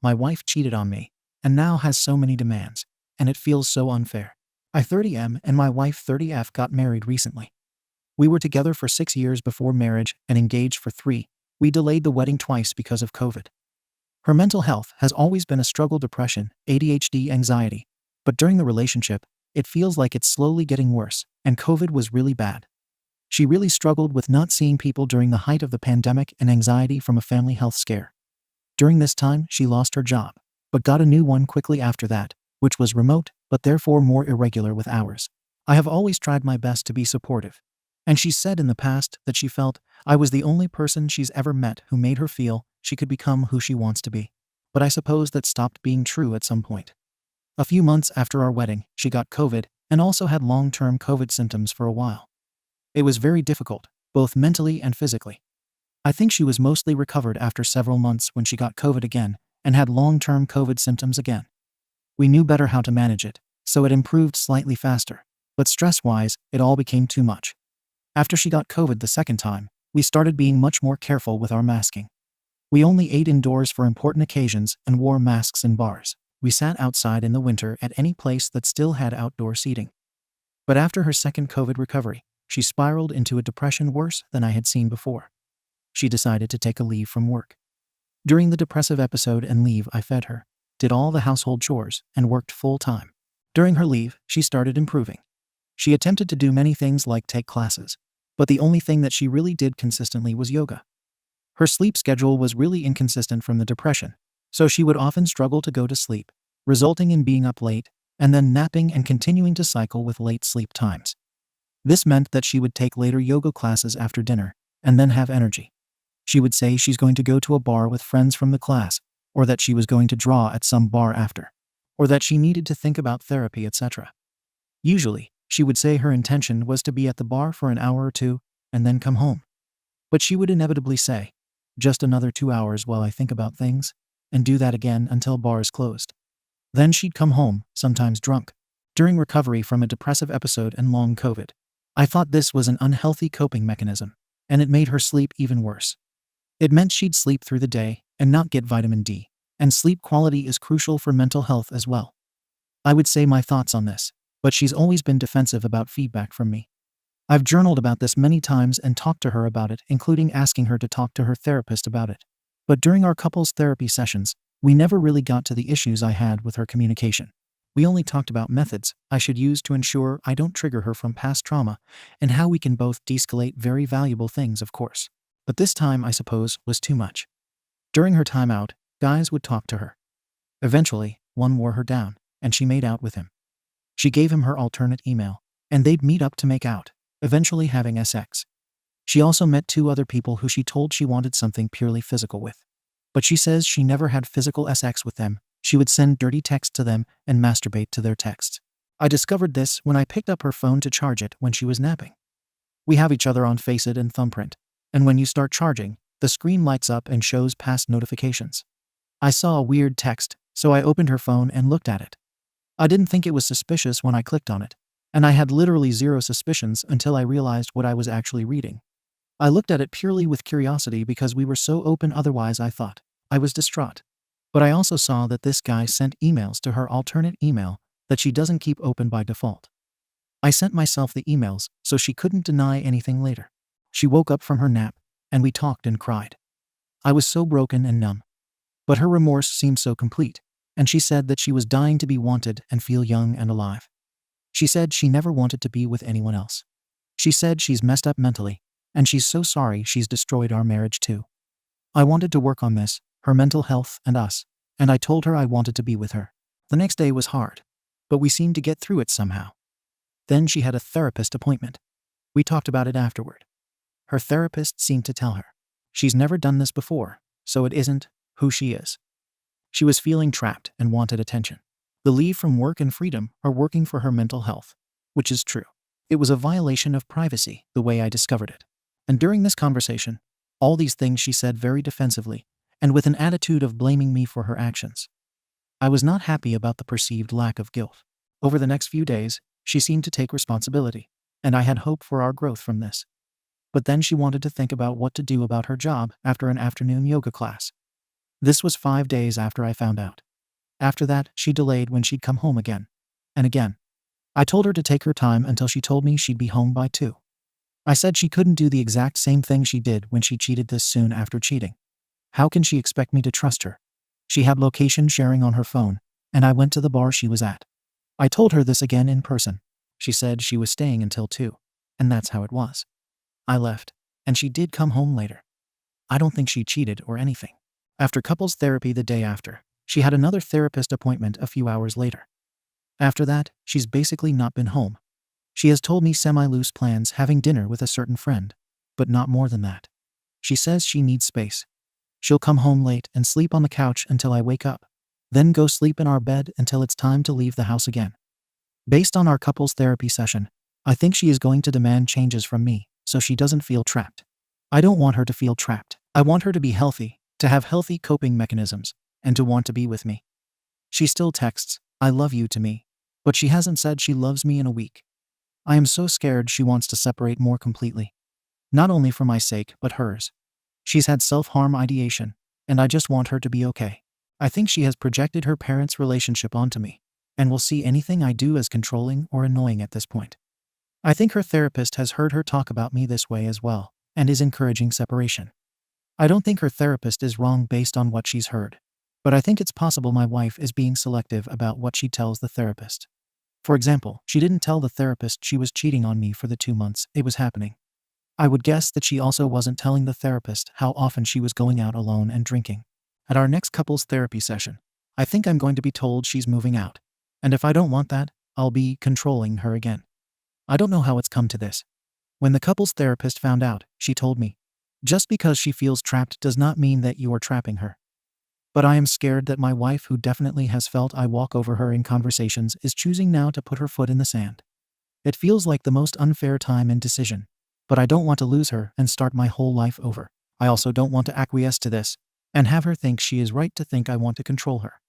my wife cheated on me and now has so many demands, and it feels so unfair. I 30M and my wife 30F got married recently. We were together for 6 years before marriage and engaged for 3. We delayed the wedding twice because of COVID. Her mental health has always been a struggle: depression, ADHD, anxiety. But during the relationship, it feels like it's slowly getting worse, and COVID was really bad. She really struggled with not seeing people during the height of the pandemic and anxiety from a family health scare. During this time, she lost her job, but got a new one quickly after that, which was remote, but therefore more irregular with hours. I have always tried my best to be supportive. And she said in the past that she felt I was the only person she's ever met who made her feel she could become who she wants to be. But I suppose that stopped being true at some point. A few months after our wedding, she got COVID and also had long-term COVID symptoms for a while. It was very difficult, both mentally and physically. I think she was mostly recovered after several months when she got COVID again and had long-term COVID symptoms again. We knew better how to manage it, so it improved slightly faster. But stress-wise, it all became too much. After she got COVID the second time, we started being much more careful with our masking. We only ate indoors for important occasions and wore masks in bars. We sat outside in the winter at any place that still had outdoor seating. But after her second COVID recovery, she spiraled into a depression worse than I had seen before. She decided to take a leave from work. During the depressive episode and leave, I fed her, did all the household chores, and worked full-time. During her leave, she started improving. She attempted to do many things like take classes, but the only thing that she really did consistently was yoga. Her sleep schedule was really inconsistent from the depression, so she would often struggle to go to sleep, resulting in being up late, and then napping and continuing to cycle with late sleep times. This meant that she would take later yoga classes after dinner, and then have energy. She would say she's going to go to a bar with friends from the class, or that she was going to draw at some bar after, or that she needed to think about therapy, etc. Usually, she would say her intention was to be at the bar for an hour or 2, and then come home. But she would inevitably say, just another 2 hours while I think about things, and do that again until bars closed. Then she'd come home, sometimes drunk. During recovery from a depressive episode and long COVID, I thought this was an unhealthy coping mechanism, and it made her sleep even worse. It meant she'd sleep through the day and not get vitamin D, and sleep quality is crucial for mental health as well. I would say my thoughts on this, but she's always been defensive about feedback from me. I've journaled about this many times and talked to her about it, including asking her to talk to her therapist about it. But during our couples therapy sessions, we never really got to the issues I had with her communication. We only talked about methods I should use to ensure I don't trigger her from past trauma, and how we can both de-escalate very valuable things, of course. But this time, I suppose, was too much. During her time out, guys would talk to her. Eventually, one wore her down, and she made out with him. She gave him her alternate email, and they'd meet up to make out, eventually having sex. She also met 2 other people who she told she wanted something purely physical with. But she says she never had physical sex with them. She would send dirty texts to them and masturbate to their texts. I discovered this when I picked up her phone to charge it when she was napping. We have each other on Faceit and Thumbprint, and when you start charging, the screen lights up and shows past notifications. I saw a weird text, so I opened her phone and looked at it. I didn't think it was suspicious when I clicked on it, and I had literally 0 suspicions until I realized what I was actually reading. I looked at it purely with curiosity because we were so open, otherwise I thought. I was distraught. But I also saw that this guy sent emails to her alternate email that she doesn't keep open by default. I sent myself the emails so she couldn't deny anything later. She woke up from her nap, and we talked and cried. I was so broken and numb. But her remorse seemed so complete, and she said that she was dying to be wanted and feel young and alive. She said she never wanted to be with anyone else. She said she's messed up mentally, and she's so sorry she's destroyed our marriage too. I wanted to work on this, her mental health and us, and I told her I wanted to be with her. The next day was hard, but we seemed to get through it somehow. Then she had a therapist appointment. We talked about it afterward. Her therapist seemed to tell her she's never done this before, so it isn't who she is. She was feeling trapped and wanted attention. The leave from work and freedom are working for her mental health, which is true. It was a violation of privacy, the way I discovered it. And during this conversation, all these things she said very defensively, and with an attitude of blaming me for her actions. I was not happy about the perceived lack of guilt. Over the next few days, she seemed to take responsibility, and I had hope for our growth from this. But then she wanted to think about what to do about her job after an afternoon yoga class. This was 5 days after I found out. After that, she delayed when she'd come home again. And again. I told her to take her time until she told me she'd be home by 2. I said she couldn't do the exact same thing she did when she cheated this soon after cheating. How can she expect me to trust her? She had location sharing on her phone, and I went to the bar she was at. I told her this again in person. She said she was staying until 2, and that's how it was. I left, and she did come home later. I don't think she cheated or anything. After couples therapy the day after, she had another therapist appointment a few hours later. After that, she's basically not been home. She has told me semi-loose plans, having dinner with a certain friend, but not more than that. She says she needs space. She'll come home late and sleep on the couch until I wake up, then go sleep in our bed until it's time to leave the house again. Based on our couples therapy session, I think she is going to demand changes from me so she doesn't feel trapped. I don't want her to feel trapped. I want her to be healthy, to have healthy coping mechanisms, and to want to be with me. She still texts, "I love you" to me, but she hasn't said she loves me in a week. I am so scared she wants to separate more completely. Not only for my sake, but hers. She's had self-harm ideation, and I just want her to be okay. I think she has projected her parents' relationship onto me, and will see anything I do as controlling or annoying at this point. I think her therapist has heard her talk about me this way as well, and is encouraging separation. I don't think her therapist is wrong based on what she's heard, but I think it's possible my wife is being selective about what she tells the therapist. For example, she didn't tell the therapist she was cheating on me for the 2 months it was happening. I would guess that she also wasn't telling the therapist how often she was going out alone and drinking. At our next couples therapy session, I think I'm going to be told she's moving out. And if I don't want that, I'll be controlling her again. I don't know how it's come to this. When the couples therapist found out, she told me, "Just because she feels trapped does not mean that you are trapping her." But I am scared that my wife, who definitely has felt I walk over her in conversations, is choosing now to put her foot in the sand. It feels like the most unfair time and decision. But I don't want to lose her and start my whole life over. I also don't want to acquiesce to this and have her think she is right to think I want to control her.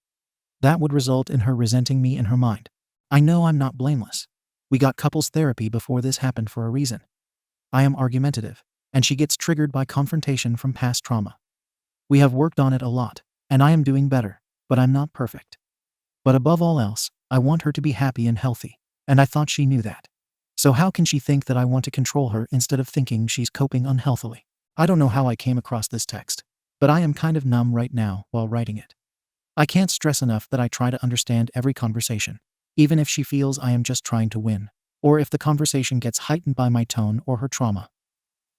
That would result in her resenting me in her mind. I know I'm not blameless. We got couples therapy before this happened for a reason. I am argumentative, and she gets triggered by confrontation from past trauma. We have worked on it a lot, and I am doing better, but I'm not perfect. But above all else, I want her to be happy and healthy, and I thought she knew that. So how can she think that I want to control her instead of thinking she's coping unhealthily? I don't know how I came across this text, but I am kind of numb right now while writing it. I can't stress enough that I try to understand every conversation, even if she feels I am just trying to win, or if the conversation gets heightened by my tone or her trauma.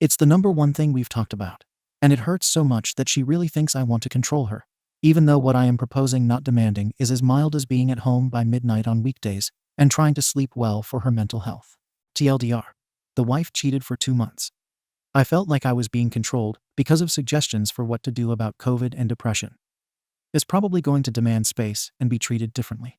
It's the number one thing we've talked about, and it hurts so much that she really thinks I want to control her, even though what I am proposing, not demanding, is as mild as being at home by midnight on weekdays and trying to sleep well for her mental health. TLDR. The wife cheated for 2 months. I felt like I was being controlled because of suggestions for what to do about COVID and depression. Is probably going to demand space and be treated differently.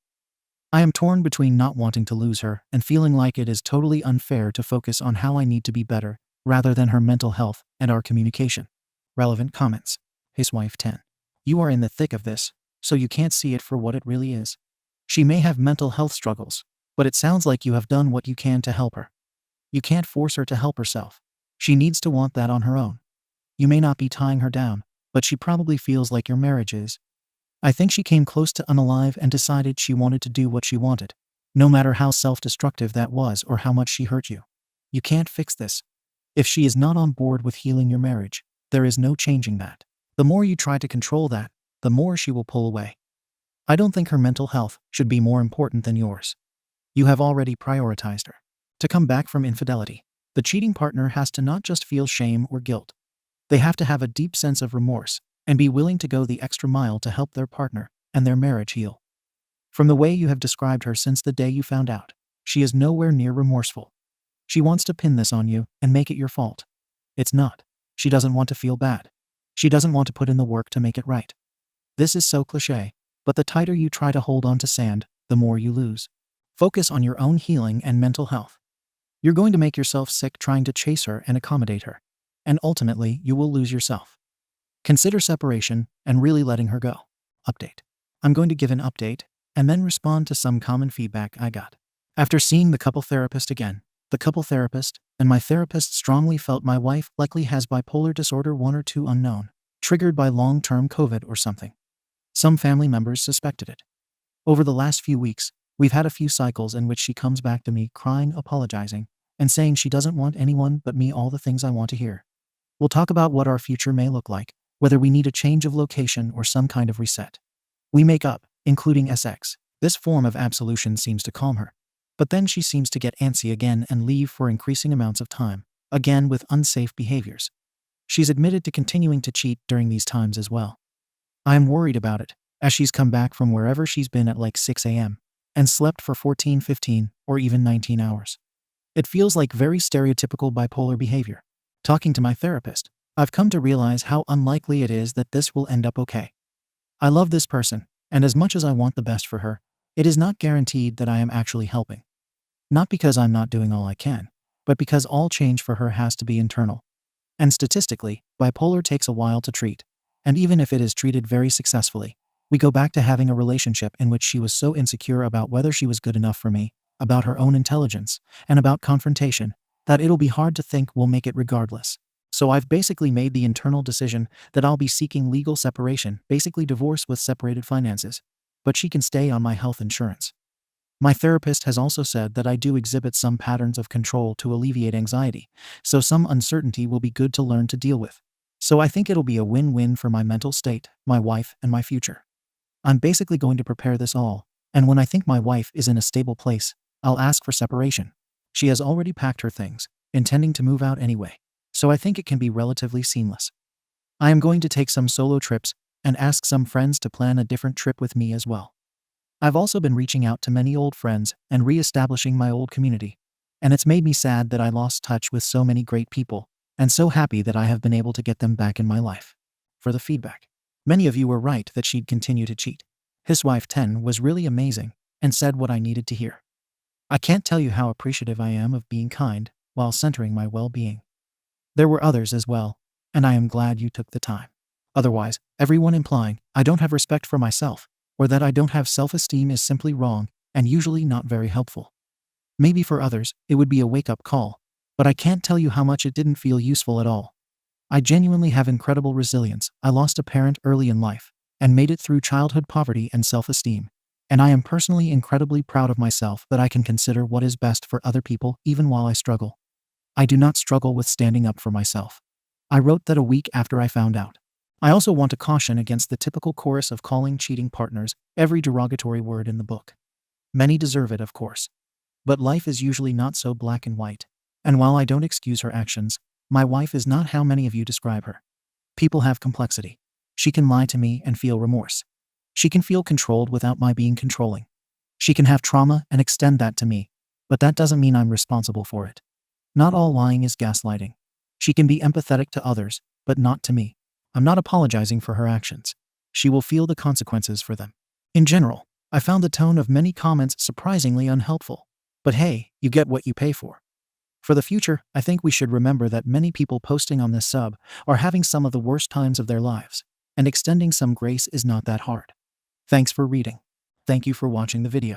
I am torn between not wanting to lose her and feeling like it is totally unfair to focus on how I need to be better rather than her mental health and our communication. Relevant comments. His wife 10. You are in the thick of this, so you can't see it for what it really is. She may have mental health struggles, but it sounds like you have done what you can to help her. You can't force her to help herself. She needs to want that on her own. You may not be tying her down, but she probably feels like your marriage is. I think she came close to unalive and decided she wanted to do what she wanted, no matter how self-destructive that was or how much she hurt you. You can't fix this. If she is not on board with healing your marriage, there is no changing that. The more you try to control that, the more she will pull away. I don't think her mental health should be more important than yours. You have already prioritized her. To come back from infidelity, the cheating partner has to not just feel shame or guilt. They have to have a deep sense of remorse and be willing to go the extra mile to help their partner and their marriage heal. From the way you have described her since the day you found out, she is nowhere near remorseful. She wants to pin this on you and make it your fault. It's not. She doesn't want to feel bad. She doesn't want to put in the work to make it right. This is so cliché, but the tighter you try to hold on to sand, the more you lose. Focus on your own healing and mental health. You're going to make yourself sick trying to chase her and accommodate her, and ultimately you will lose yourself. Consider separation and really letting her go. Update. I'm going to give an update and then respond to some common feedback I got. After seeing the couple therapist again, the couple therapist and my therapist strongly felt my wife likely has bipolar disorder 1 or 2 unknown. triggered by long-term COVID or something. Some family members suspected it. Over the last few weeks, we've had a few cycles in which she comes back to me crying, apologizing, and saying she doesn't want anyone but me, all the things I want to hear. We'll talk about what our future may look like, whether we need a change of location or some kind of reset. We make up, including SX. This form of absolution seems to calm her. But then she seems to get antsy again and leave for increasing amounts of time, again with unsafe behaviors. She's admitted to continuing to cheat during these times as well. I am worried about it, as she's come back from wherever she's been at like 6 a.m. and slept for 14, 15, or even 19 hours. It feels like very stereotypical bipolar behavior. Talking to my therapist, I've come to realize how unlikely it is that this will end up okay. I love this person, and as much as I want the best for her, it is not guaranteed that I am actually helping. Not because I'm not doing all I can, but because all change for her has to be internal. And statistically, bipolar takes a while to treat, and even if it is treated very successfully, we go back to having a relationship in which she was so insecure about whether she was good enough for me, about her own intelligence, and about confrontation, that it'll be hard to think we'll make it regardless. So I've basically made the internal decision that I'll be seeking legal separation, basically divorce with separated finances, but she can stay on my health insurance. My therapist has also said that I do exhibit some patterns of control to alleviate anxiety, so some uncertainty will be good to learn to deal with. So I think it'll be a win-win for my mental state, my wife, and my future. I'm basically going to prepare this all, and when I think my wife is in a stable place, I'll ask for separation. She has already packed her things, intending to move out anyway, so I think it can be relatively seamless. I am going to take some solo trips and ask some friends to plan a different trip with me as well. I've also been reaching out to many old friends and re-establishing my old community, and it's made me sad that I lost touch with so many great people, and so happy that I have been able to get them back in my life. For the feedback. Many of you were right that she'd continue to cheat. His wife 10 was really amazing and said what I needed to hear. I can't tell you how appreciative I am of being kind while centering my well-being. There were others as well, and I am glad you took the time. Otherwise, everyone implying I don't have respect for myself or that I don't have self-esteem is simply wrong and usually not very helpful. Maybe for others, it would be a wake-up call, but I can't tell you how much it didn't feel useful at all. I genuinely have incredible resilience. I lost a parent early in life and made it through childhood poverty and self-esteem, and I am personally incredibly proud of myself that I can consider what is best for other people even while I struggle. I do not struggle with standing up for myself. I wrote that a week after I found out. I also want to caution against the typical chorus of calling cheating partners every derogatory word in the book. Many deserve it, of course. But life is usually not so black and white. And while I don't excuse her actions, my wife is not how many of you describe her. People have complexity. She can lie to me and feel remorse. She can feel controlled without my being controlling. She can have trauma and extend that to me, but that doesn't mean I'm responsible for it. Not all lying is gaslighting. She can be empathetic to others, but not to me. I'm not apologizing for her actions. She will feel the consequences for them. In general, I found the tone of many comments surprisingly unhelpful. But hey, you get what you pay for. For the future, I think we should remember that many people posting on this sub are having some of the worst times of their lives, and extending some grace is not that hard. Thanks for reading. Thank you for watching the video.